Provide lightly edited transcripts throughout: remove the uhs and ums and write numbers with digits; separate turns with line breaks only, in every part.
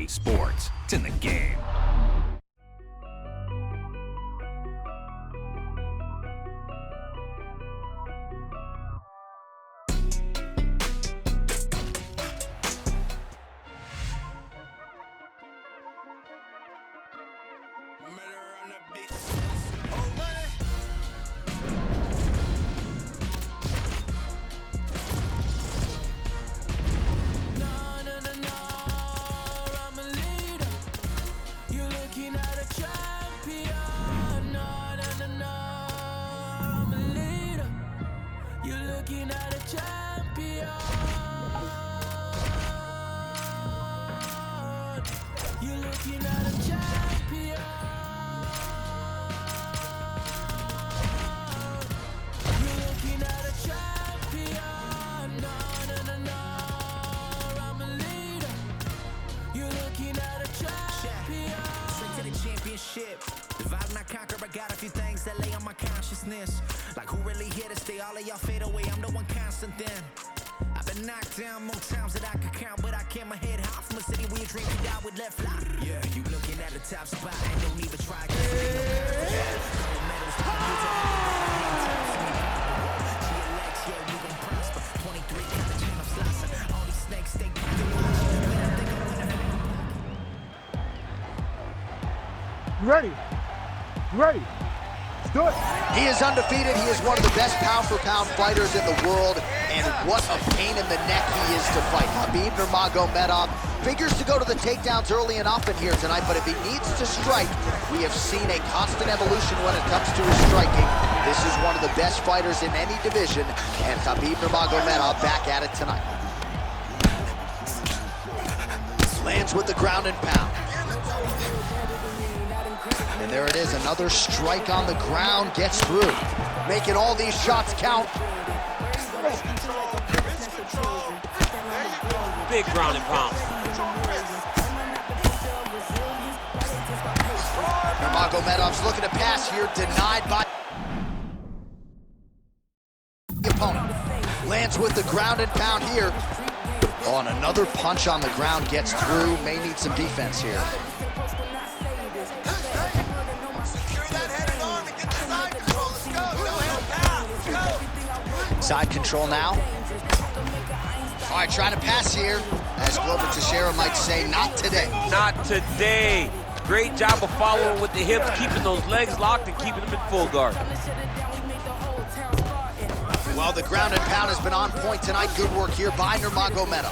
Sports. It's in the game.
Divide and I conquer, I got a few things that lay on my consciousness. Like who really here to stay? All of y'all fade away, I'm the one constant then. I've been knocked down more times than I could count, but I kept my head high from a city where you dream you die with left fly. Yeah, you looking at the top spot and don't even try.
Ready. Ready. Let's do it.
He is undefeated. He is one of the best pound-for-pound fighters in the world, and what a pain in the neck he is to fight. Khabib Nurmagomedov figures to go to the takedowns early and often here tonight, but if he needs to strike, we have seen a constant evolution when it comes to his striking. This is one of the best fighters in any division, and Khabib Nurmagomedov back at it tonight. Lands with the ground and pound. And there it is, another strike on the ground, gets through. Making all these shots count.
Big ground and pound.
Nurmagomedov's looking to pass here, denied by the opponent. Lands with the ground and pound here. Oh, and another punch on the ground gets through. May need some defense here. Side control now. All right, trying to pass here. As Glover Teixeira might say, not today.
Not today. Great job of following with the hips, keeping those legs locked and keeping them in full guard.
Well, the ground and pound has been on point tonight. Good work here by Nurmagomedov.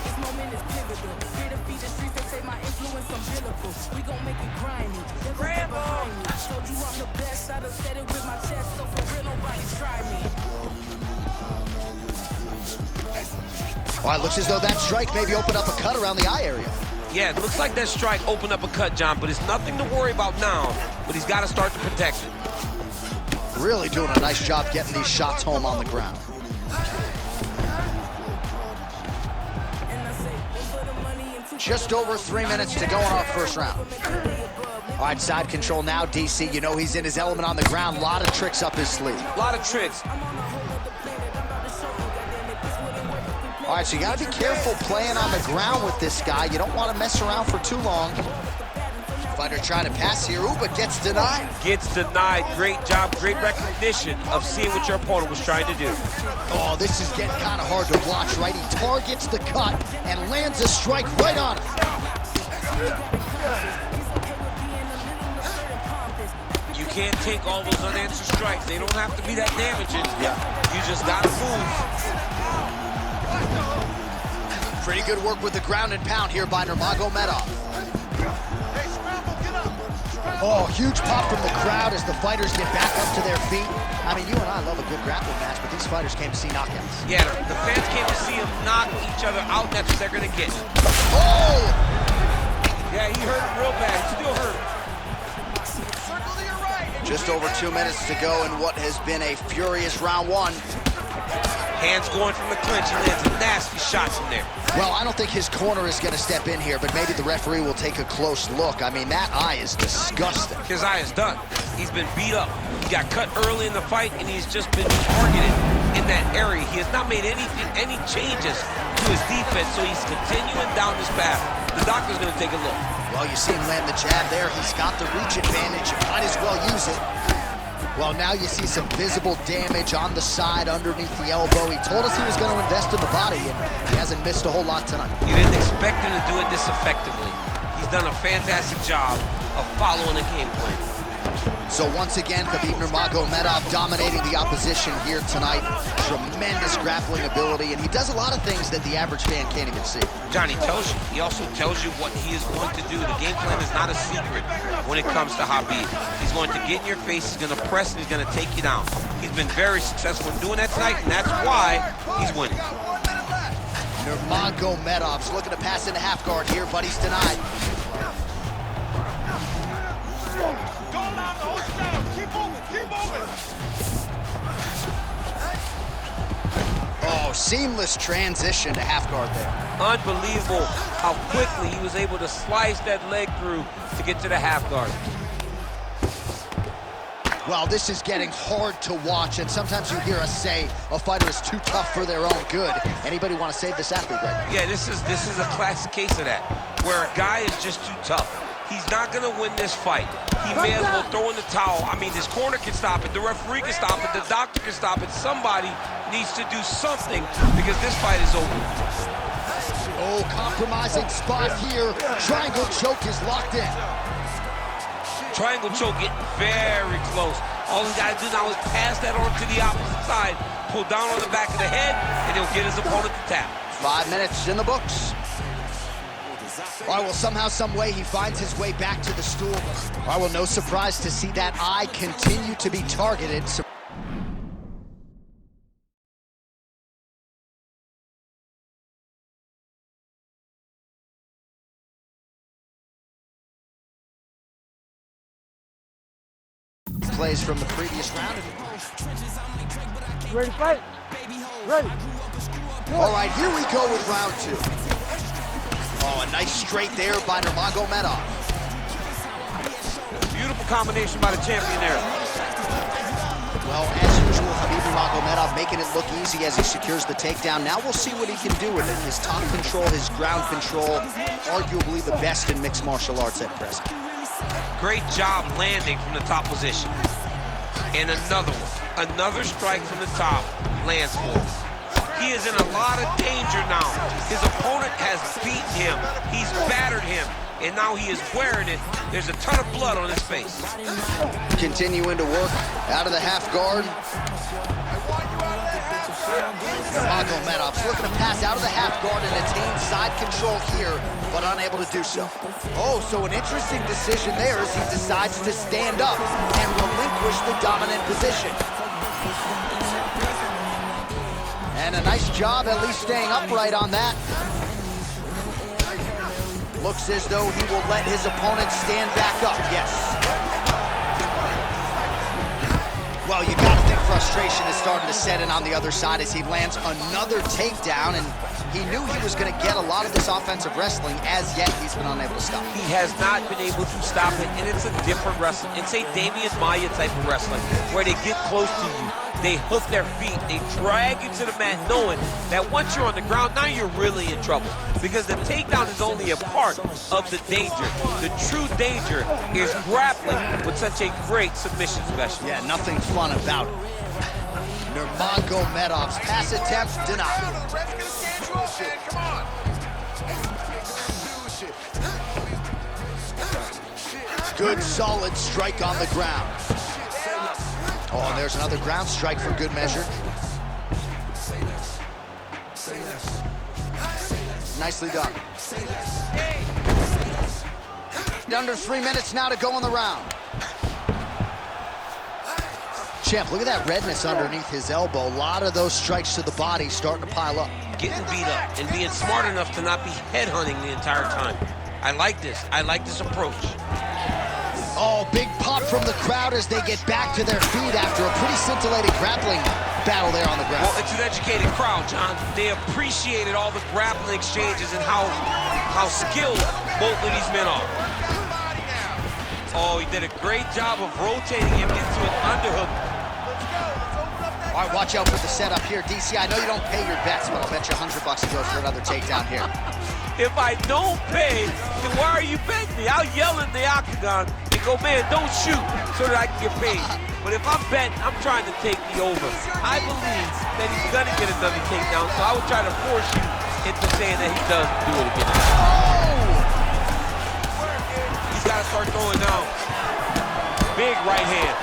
All right, looks as though that strike maybe opened up a cut around the eye area.
Yeah, it looks like that strike opened up a cut, John, but it's nothing to worry about now, but he's got to start to protect it.
Really doing a nice job getting these shots home on the ground. Just over 3 minutes to go in our first round. All right, side control now, DC. You know he's in his element on the ground. A lot of tricks up his sleeve.
A lot of tricks.
All right, so you got to be careful playing on the ground with this guy. You don't want to mess around for too long. Fighter trying to pass here. Ooh, but gets denied.
Gets denied. Great job, great recognition of seeing what your opponent was trying to do.
Oh, this is getting kind of hard to watch, right? He targets the cut and lands a strike right on it.
You can't take all those unanswered strikes. They don't have to be that damaging. Yeah. You just got to move.
Pretty good work with the ground and pound here by Nurmagomedov. Oh, huge pop from the crowd as the fighters get back up to their feet. I mean, you and I love a good grappling match, but these fighters came to see knockouts.
Yeah, the fans came to see them knock each other out, and that's what they're going to get.
Oh!
Yeah, he hurt him real bad. He still hurt.
Just over 2 minutes to go in what has been a furious round one.
Hands going from the clinch. He lands nasty shots in there.
Well, I don't think his corner is going to step in here, but maybe the referee will take a close look. I mean, that eye is disgusting.
His eye is done. He's been beat up. He got cut early in the fight, and he's just been targeted in that area. He has not made any changes to his defense, so he's continuing down this path. the doctor's gonna take a look.
Well, you see him land the jab there. He's got the reach advantage. Might as well use it. Well, now you see some visible damage on the side underneath the elbow. He told us he was going to invest in the body, and he hasn't missed a whole lot tonight.
You didn't expect him to do it this effectively. He's done a fantastic job of following the game plan.
So once again, Khabib Nurmagomedov dominating the opposition here tonight. Tremendous grappling ability, and he does a lot of things that the average fan can't even see.
Johnny tells you. He also tells you what he is going to do. The game plan is not a secret when it comes to Khabib. He's going to get in your face, he's going to press, and he's going to take you down. He's been very successful in doing that tonight, and that's why he's winning.
Nurmagomedov's looking to pass into half guard here, but he's denied. Oh, seamless transition to half guard there.
Unbelievable how quickly he was able to slice that leg through to get to the half guard.
Well, this is getting hard to watch, and sometimes you hear us say a fighter is too tough for their own good. Anybody want to save this athlete right now?
Yeah, this is a classic case of that, where a guy is just too tough. He's not going to win this fight. He may as well throw in the towel. I mean, his corner can stop it, the referee can stop it, the doctor can stop it. Somebody needs to do something because this fight is over.
Oh, compromising spot here. Triangle choke is locked in.
Triangle choke getting very close. All he's got to do now is pass that on to the opposite side, pull down on the back of the head, and he'll get his opponent to tap.
5 minutes in the books. All right, well, somehow, some way, he finds his way back to the stool. All right, well, no surprise to see that eye continue to be targeted. Plays from the previous round.
Ready to fight? Ready.
All right, here we go with round 2. Oh, a nice straight there by Nurmagomedov.
Beautiful combination by the champion there.
Well, as usual, Khabib Nurmagomedov making it look easy as he secures the takedown. Now we'll see what he can do with it. His top control, his ground control, arguably the best in mixed martial arts at present.
Great job landing from the top position. And another one. Another strike from the top lands for him. He is in a lot of danger now. His opponent has beaten him. He's battered him. And now he is wearing it. There's a ton of blood on his face.
Continuing to work out of the half guard. Nurmagomedov's looking to pass out of the half guard and attain side control here, but unable to do so. Oh, so an interesting decision there as he decides to stand up and relinquish the dominant position. And a nice job at least staying upright on that. Looks as though he will let his opponent stand back up, yes. Well, you gotta think frustration is starting to set in on the other side as he lands another takedown, and he knew he was gonna get a lot of this offensive wrestling. As yet, he's been unable to stop.
He has not been able to stop it, and it's a different wrestling. It's a Damian Maia type of wrestling, where they get close to you, they hook their feet, they drag you to the mat, knowing that once you're on the ground, now you're really in trouble. Because the takedown is only a part of the danger. The true danger is grappling with such a great submission specialist.
Yeah, nothing fun about it. Nurmagomedov's pass attempt denied. Good, solid strike on the ground. Oh, and there's another ground strike for good measure. Nicely done. Under 3 minutes now to go in the round. Champ, look at that redness underneath his elbow. A lot of those strikes to the body starting to pile up.
Getting beat up and being smart enough to not be headhunting the entire time. I like this. I like this approach.
Oh, big pop from the crowd as they get back to their feet after a pretty scintillating grappling battle there on the ground.
Well, it's an educated crowd, John. They appreciated all the grappling exchanges and how skilled both of these men are. Oh, he did a great job of rotating him into an underhook.
All right, watch out for the setup here. DC, I know you don't pay your bets, but I'll bet you $100 he goes for another takedown here.
If I don't pay, then why are you betting me? I'll yell in the octagon and go, man, don't shoot, so that I can get paid. But if I'm betting, I'm trying to take the over. I believe that he's gonna get another takedown, so I would try to force you into saying that he does do it again. He's gotta start throwing down. Big right hand.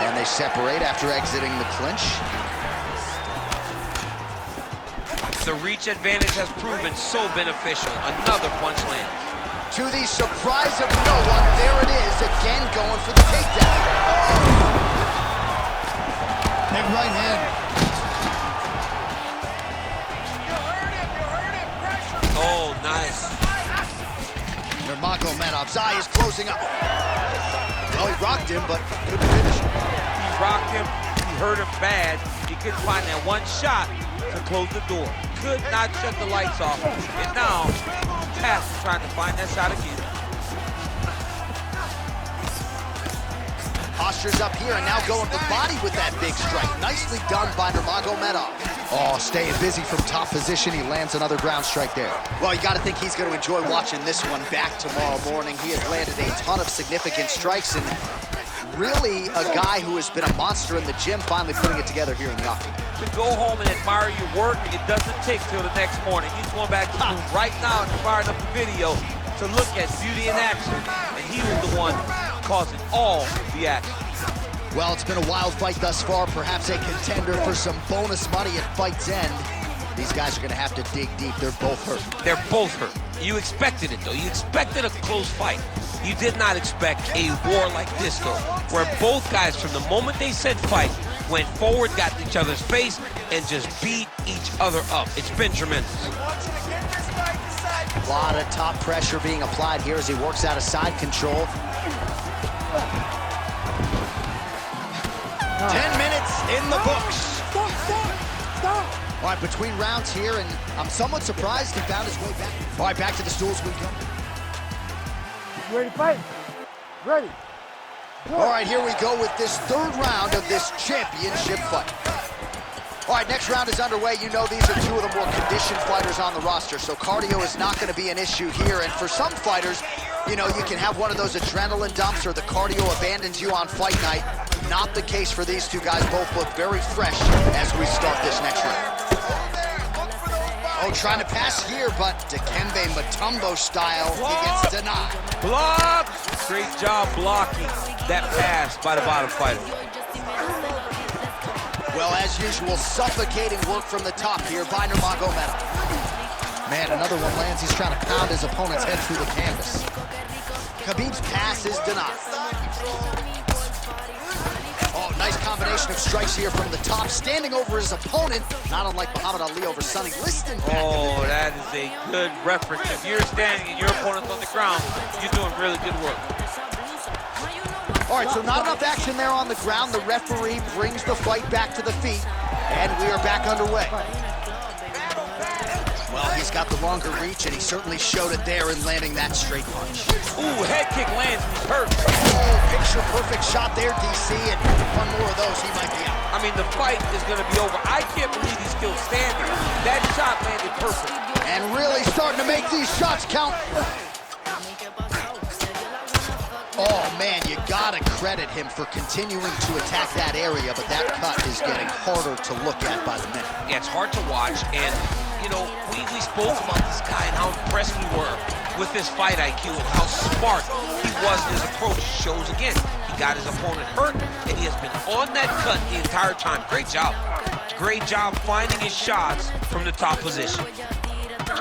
And they separate after exiting the clinch.
The reach advantage has proven so beneficial. Another punch lands.
To the surprise of no one, there it is, again going for the takedown. Big right hand.
Oh, nice.
Nurmagomedov's eye is closing up. Well, he rocked him, but couldn't finish him.
He rocked him, he hurt him bad. He couldn't find that one shot to close the door. Could not shut the lights off. And now, Pat is trying to find that shot again.
Posture's up here and now going to the body with that big strike. Nicely done by Nurmagomedov. Oh, staying busy from top position. He lands another ground strike there. Well, you got to think he's going to enjoy watching this one back tomorrow morning. He has landed a ton of significant strikes and really a guy who has been a monster in the gym, finally putting it together here in the octagon.
To go home and admire your work, it doesn't take till the next morning. He's going back to school right now and firing up a video to look at beauty in action. And he was the one causing all the action.
Well, it's been a wild fight thus far, perhaps a contender for some bonus money at fight's end. These guys are going to have to dig deep. They're both hurt.
They're both hurt. You expected it, though. You expected a close fight. You did not expect a war like this, though, where both guys, from the moment they said fight, went forward, got in each other's face, and just beat each other up. It's been tremendous.
A lot of top pressure being applied here as he works out of side control. 10 minutes in the books.
Stop.
All right, between rounds here, and I'm somewhat surprised he found his way back. All right, back to the stools we go.
You ready to fight? Ready.
All right, here we go with this third round of this championship fight. All right, next round is underway. You know these are two of the more conditioned fighters on the roster, so cardio is not going to be an issue here. And for some fighters, you know, you can have one of those adrenaline dumps or the cardio abandons you on fight night. Not the case for these two guys. Both look very fresh as we start this next round. Oh, trying to pass here, but Dikembe Mutombo style, he gets denied.
Block! Great job blocking that pass by the bottom fighter.
Well, as usual, suffocating work from the top here by Nurmagomedov. Man, another one lands. He's trying to pound his opponent's head through the canvas. Khabib's pass is denied. Oh, nice combination of strikes here from the top, standing over his opponent, not unlike Muhammad Ali over Sonny Liston.
Oh, that is a good reference. If you're standing and your opponent's on the ground, you're doing really good work.
All right, so not enough action there on the ground. The referee brings the fight back to the feet, and we are back underway. Well, he's got the longer reach, and he certainly showed it there in landing that straight punch.
Ooh, head kick lands, he's hurt.
Oh, picture-perfect shot there, DC, and one more of those, he might be out.
I mean, the fight is going to be over. I can't believe he's still standing. That shot landed perfect.
And really starting to make these shots count. Oh, man, you gotta credit him for continuing to attack that area, but that cut is getting harder to look at by the minute.
Yeah, it's hard to watch, and, you know, we spoke about this guy and how impressed we were with his fight IQ and how smart he was in his approach. Shows again, he got his opponent hurt, and he has been on that cut the entire time. Great job. Great job finding his shots from the top position.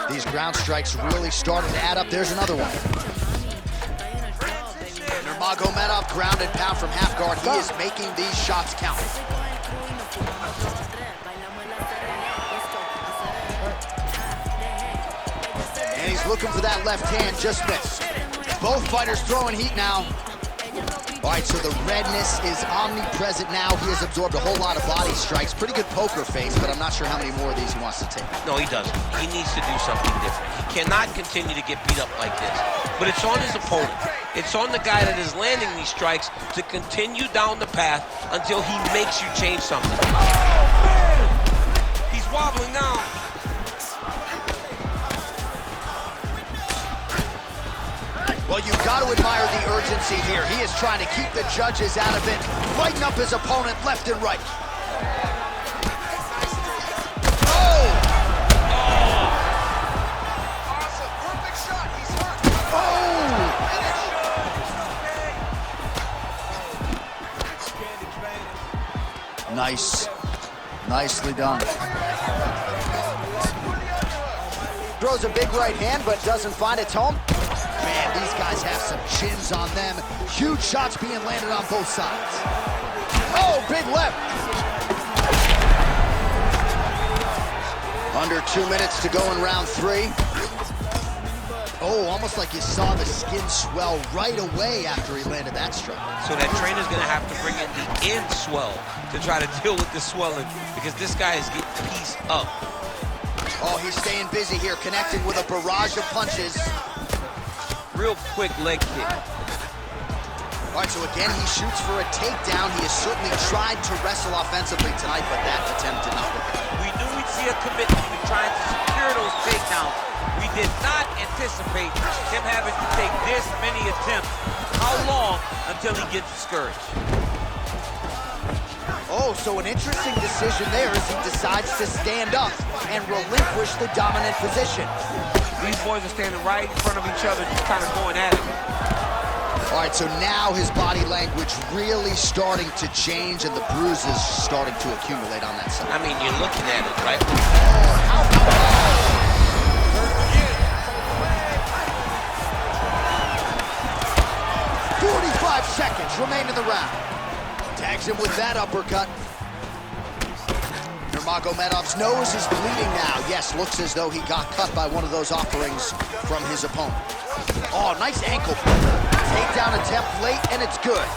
These ground strikes really starting to add up. There's another one. Nurmagomedov ground and pound from half guard. He is making these shots count. And he's looking for that left hand, just missed. Both fighters throwing heat now. All right, so the redness is omnipresent now. He has absorbed a whole lot of body strikes. Pretty good poker face, but I'm not sure how many more of these he wants to take.
No, he doesn't. He needs to do something different. He cannot continue to get beat up like this. But it's on his opponent. It's on the guy that is landing these strikes to continue down the path until he makes you change something.
trying to keep the judges out of it, lighting up his opponent left and right. Nice. Nicely done. Throws a big right hand, but doesn't find its home. Man, these guys have some chins on them. Huge shots being landed on both sides. Oh, big left. Under 2 minutes to go in round 3. Oh, almost like you saw the skin swell right away after he landed that strike.
So that trainer's gonna have to bring in the end swell to try to deal with the swelling, because this guy is getting pieced up.
Oh, he's staying busy here, connecting with a barrage of punches.
Real quick leg kick.
All right, so again, he shoots for a takedown. He has certainly tried to wrestle offensively tonight, but that attempt did not work.
We knew we'd see a commitment to trying to secure those takedowns. We did not anticipate him having to take this many attempts. How long until he gets discouraged?
Oh, so an interesting decision there as he decides to stand up and relinquish the dominant position.
These boys are standing right in front of each other, just kind of going at it.
All right, so now his body language really starting to change and the bruises starting to accumulate on that side.
I mean, you're looking at it, right?
Oh, how about that? 45 seconds remain in the round. Tags him with that uppercut. Nurmagomedov's nose is bleeding now. Yes, looks as though he got cut by one of those offerings from his opponent. Oh, nice ankle. Takedown attempt late, and it's good.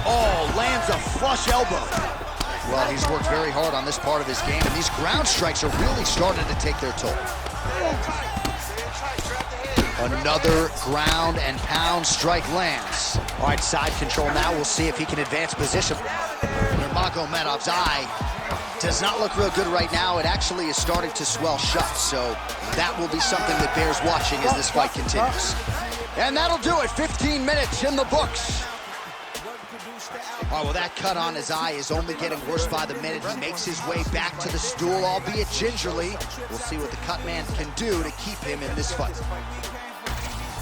Oh, lands a flush elbow. Well, he's worked very hard on this part of his game, and these ground strikes are really starting to take their toll. Another ground and pound strike lands. All right, side control now. We'll see if he can advance position. Nurmagomedov's eye does not look real good right now. It actually is starting to swell shut, so that will be something that bears watching as this fight continues. And that'll do it. 15 minutes in the books. Oh, well, that cut on his eye is only getting worse by the minute. He makes his way back to the stool, albeit gingerly. We'll see what the cut man can do to keep him in this fight.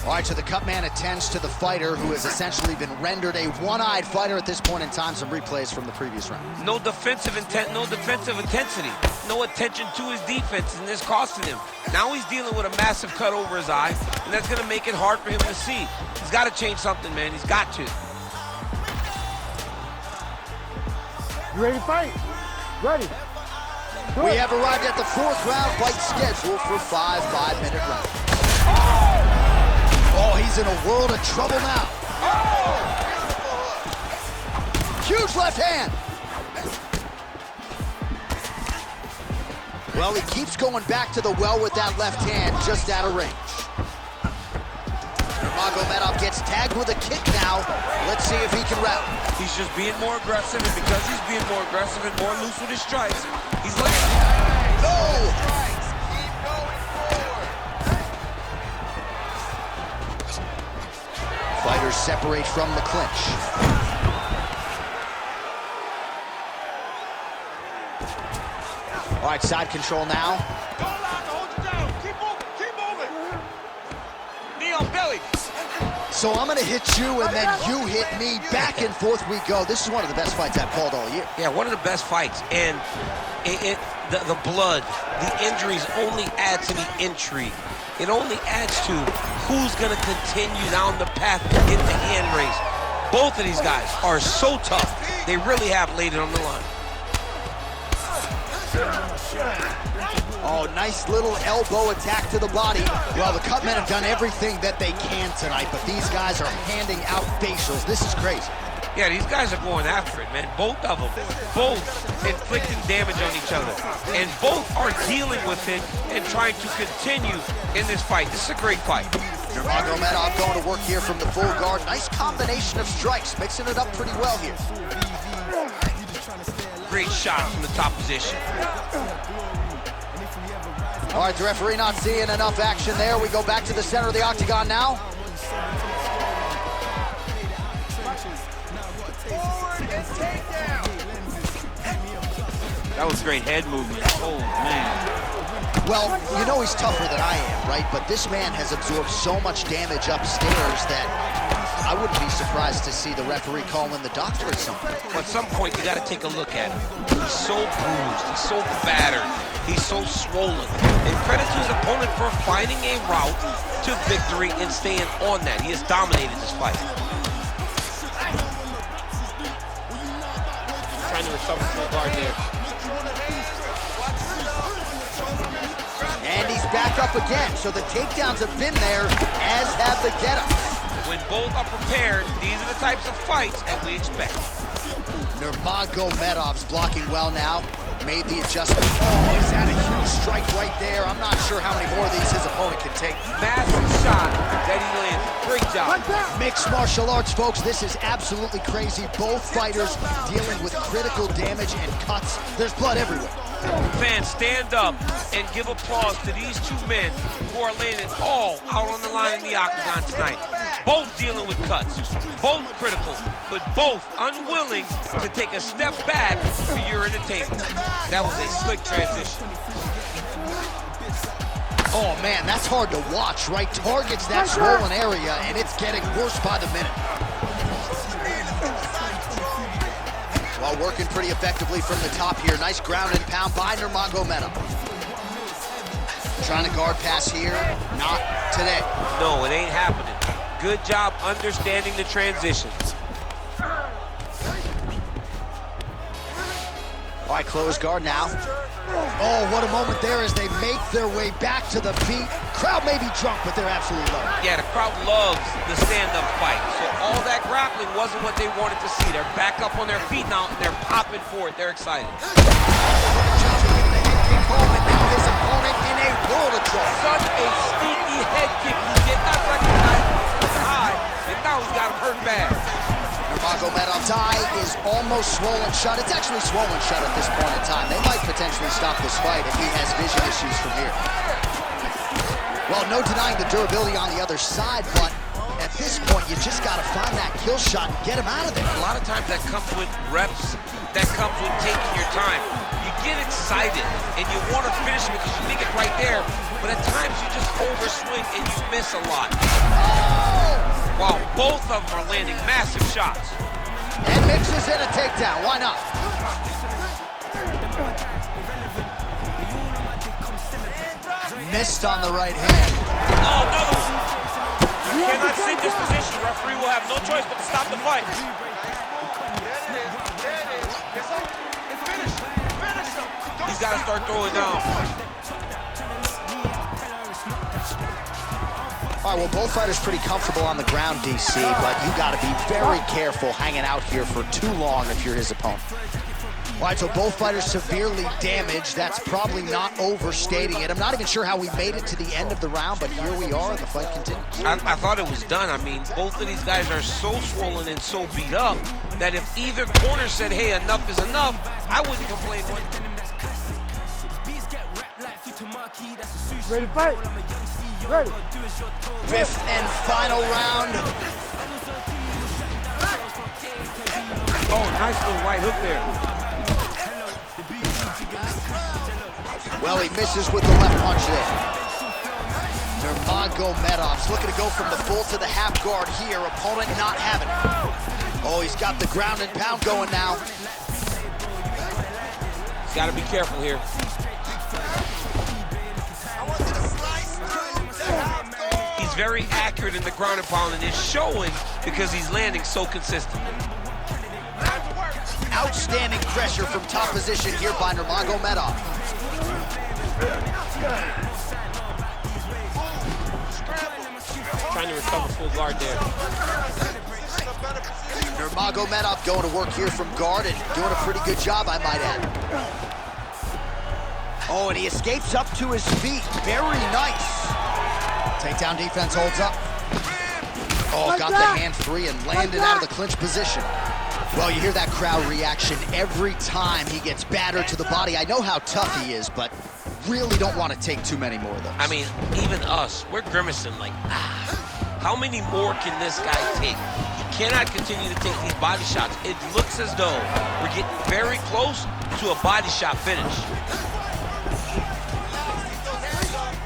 All right, so the cut man attends to the fighter who has essentially been rendered a one-eyed fighter at this point in time. Some replays from the previous round.
No defensive intent, no defensive intensity, no attention to his defense, and this costing him. Now he's dealing with a massive cut over his eye, and that's gonna make it hard for him to see. He's gotta change something, man, he's got to.
You ready to fight? Ready.
We have arrived at the 4th round fight scheduled for 5 5-minute rounds. Oh, he's in a world of trouble now. Huge left hand. Well, he keeps going back to the well with that left hand, just out of range. Nurmagomedov gets tagged with a kick now. Let's see if he can rout.
He's just being more aggressive, and because he's being more aggressive and more loose with his strikes, he's like...
No! Fighters separate from the clinch. All right, side control now.
Knee on belly.
So I'm gonna hit you and then you hit me. Back and forth we go. This is one of the best fights I've called all year.
Yeah, one of the best fights, and the blood, the injuries only add to the intrigue. It only adds to who's gonna continue down the path in the hand race. Both of these guys are so tough. They really have laid it on the line.
Oh, nice little elbow attack to the body. Well, the cut men have done everything that they can tonight, but these guys are handing out facials. This is crazy.
Yeah, these guys are going after it, man. Both of them. Both inflicting damage on each other. And both are dealing with it and trying to continue in this fight. This is a great fight.
Nurmagomedov going to work here from the full guard. Nice combination of strikes, mixing it up pretty well here.
Great shot from the top position.
All right, the referee not seeing enough action there. We go back to the center of the octagon now.
That was great head movement. Oh, man.
Well, you know he's tougher than I am, right? But this man has absorbed so much damage upstairs that I wouldn't be surprised to see the referee call in the doctor at some point.
Well, at some point, you got to take a look at him. He's so bruised. He's so battered. He's so swollen. And credit to his opponent for finding a route to victory and staying on that. He has dominated this fight. Trying to recover full guard there.
And he's back up again, so the takedowns have been there, as have the get-ups.
When both are prepared, these are the types of fights that we expect.
Nurmagomedov's blocking well now. Made the adjustment. Oh, he's had a huge strike right there. I'm not sure how many more of these his opponent can take.
Massive shot that he landed. Great job.
Mixed martial arts, folks. This is absolutely crazy. Both fighters dealing with critical damage and cuts. There's blood everywhere.
Fans, stand up and give applause to these two men who are laying it all out on the line in the octagon tonight. Both dealing with cuts, both critical, but both unwilling to take a step back for your entertainment. That was a slick transition.
Oh man, that's hard to watch, right? Targets that swollen area, and it's getting worse by the minute. While working pretty effectively from the top here. Nice ground and pound by Nurmagomedov. Trying to guard pass here, not today.
No, it ain't happening. Good job understanding the transitions.
All right, close guard now. Oh, what a moment there as they make their way back to the feet. Crowd may be drunk, but they're absolutely loving it.
Yeah, the crowd loves the stand-up fight. So all that grappling wasn't what they wanted to see. They're back up on their feet now, and they're popping for it. They're excited.
And now his opponent in a world of trouble.
Such a sneaky head kick. He did not recognize it high, and now he's got him hurt bad.
Nurmagomedov's eye is almost swollen shut. It's actually swollen shut at this point in time. They might potentially stop this fight if he has vision issues from here. Well, no denying the durability on the other side, but at this point, you just got to find that kill shot and get him out of there.
A lot of times that comes with reps, that comes with taking your time. You get excited, and you want to finish it because you think it's right there, but at times you just overswing and you miss a lot. Wow, both of them are landing massive shots.
And mixes in a takedown, why not? Missed on the right hand.
Oh, another one. You cannot sink this position. Referee will have no choice but to stop the fight. He's got to start throwing down.
All right, well, both fighters pretty comfortable on the ground, DC, but you got to be very careful hanging out here for too long if you're his opponent. All right, so both fighters severely damaged. That's probably not overstating it. I'm not even sure how we made it to the end of the round, but here we are, and the fight continues.
I thought it was done. I mean, both of these guys are so swollen and so beat up that if either corner said, hey, enough is enough, I wouldn't complain one.
Ready to fight? Ready.
Fifth and final round.
Oh, nice little right hook there.
Well, he misses with the left punch there. Nurmagomedov's looking to go from the full to the half guard here. Opponent not having it. Oh, he's got the ground and pound going now.
He's got to be careful here. He's very accurate in the ground and pound, and it's showing because he's landing so consistently.
Outstanding pressure from top position here by Nurmagomedov.
Trying to recover full guard there.
Nurmagomedov going to work here from guard and doing a pretty good job, I might add. Oh, and he escapes up to his feet. Very nice. Takedown defense holds up. Oh, got the hand free and landed out of the clinch position. Well, you hear that crowd reaction every time he gets battered to the body. I know how tough he is, but really don't want to take too many more of those.
I mean, even us, we're grimacing like, how many more can this guy take? He cannot continue to take these body shots. It looks as though we're getting very close to a body shot finish.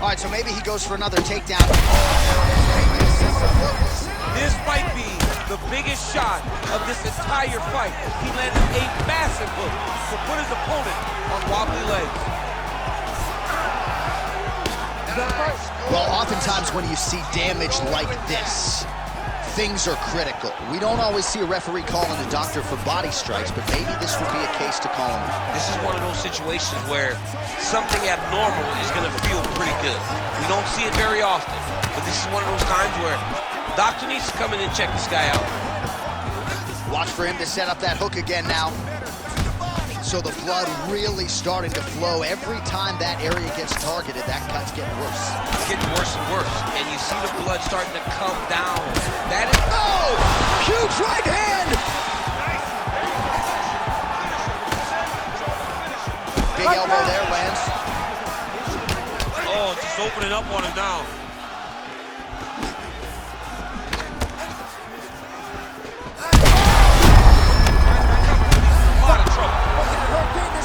All right, so maybe he goes for another takedown.
This might be the biggest shot of this entire fight. He landed a massive hook to put his opponent on wobbly legs.
Well, oftentimes when you see damage like this, things are critical. We don't always see a referee calling a doctor for body strikes, but maybe this would be a case to call him.
This is one of those situations where something abnormal is going to feel pretty good. We don't see it very often, but this is one of those times where the doctor needs to come in and check this guy out.
Watch for him to set up that hook again now. So the blood really starting to flow. Every time that area gets targeted, that cut's getting worse.
It's getting worse and worse, and you see the blood starting to come down. That is...
Oh! Huge right hand! Big elbow there, Lance.
Oh, just opening up on him now.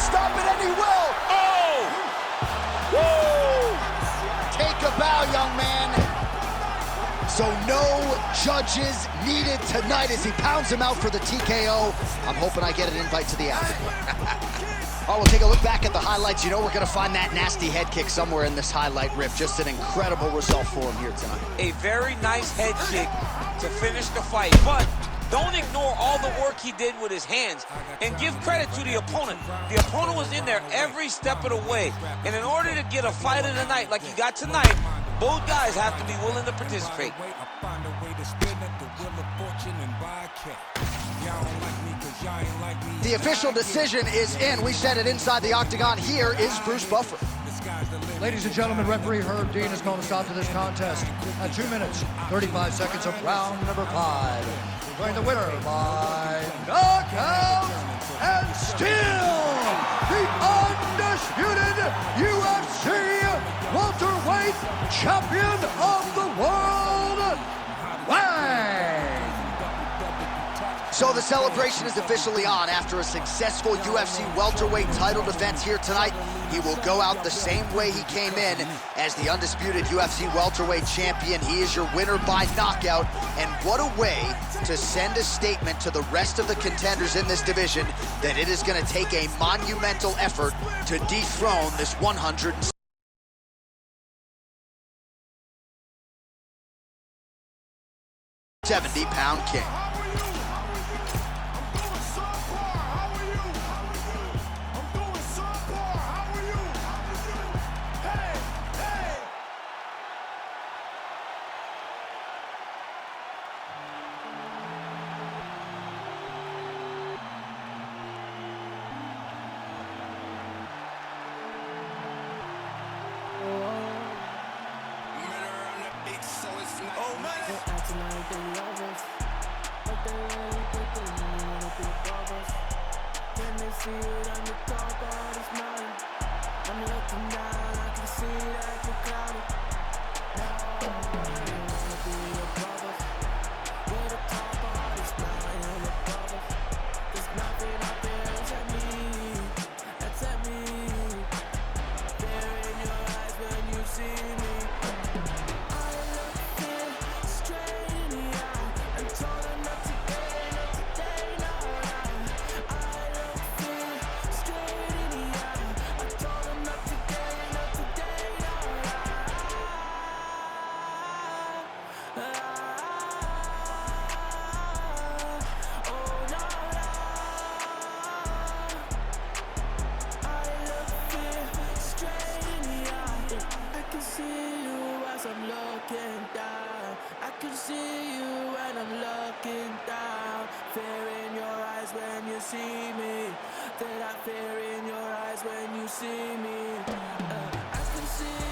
Stop it, and he will!
Oh!
Woo! Take a bow, young man. So no judges needed tonight as he pounds him out for the TKO. I'm hoping I get an invite to the afternoon. All right, we'll take a look back at the highlights. You know we're going to find that nasty head kick somewhere in this highlight rip. Just an incredible result for him here tonight.
A very nice head kick to finish the fight, but don't ignore all the work he did with his hands, and give credit to the opponent. The opponent was in there every step of the way, and in order to get a fight of the night like you got tonight, both guys have to be willing to participate.
The official decision is in. We said it inside the octagon. Here is Bruce Buffer.
Ladies and gentlemen, referee Herb Dean has called a stop to this contest at 2 minutes, 35 seconds of round number 5. Declaring the winner by knockout and still the undisputed UFC welterweight champion of the world, Wang!
So the celebration is officially on. After a successful UFC welterweight title defense here tonight, he will go out the same way he came in as the undisputed UFC welterweight champion. He is your winner by knockout, and what a way to send a statement to the rest of the contenders in this division that it is going to take a monumental effort to dethrone this 170-pound king.
Fear in your eyes when you see me. I can see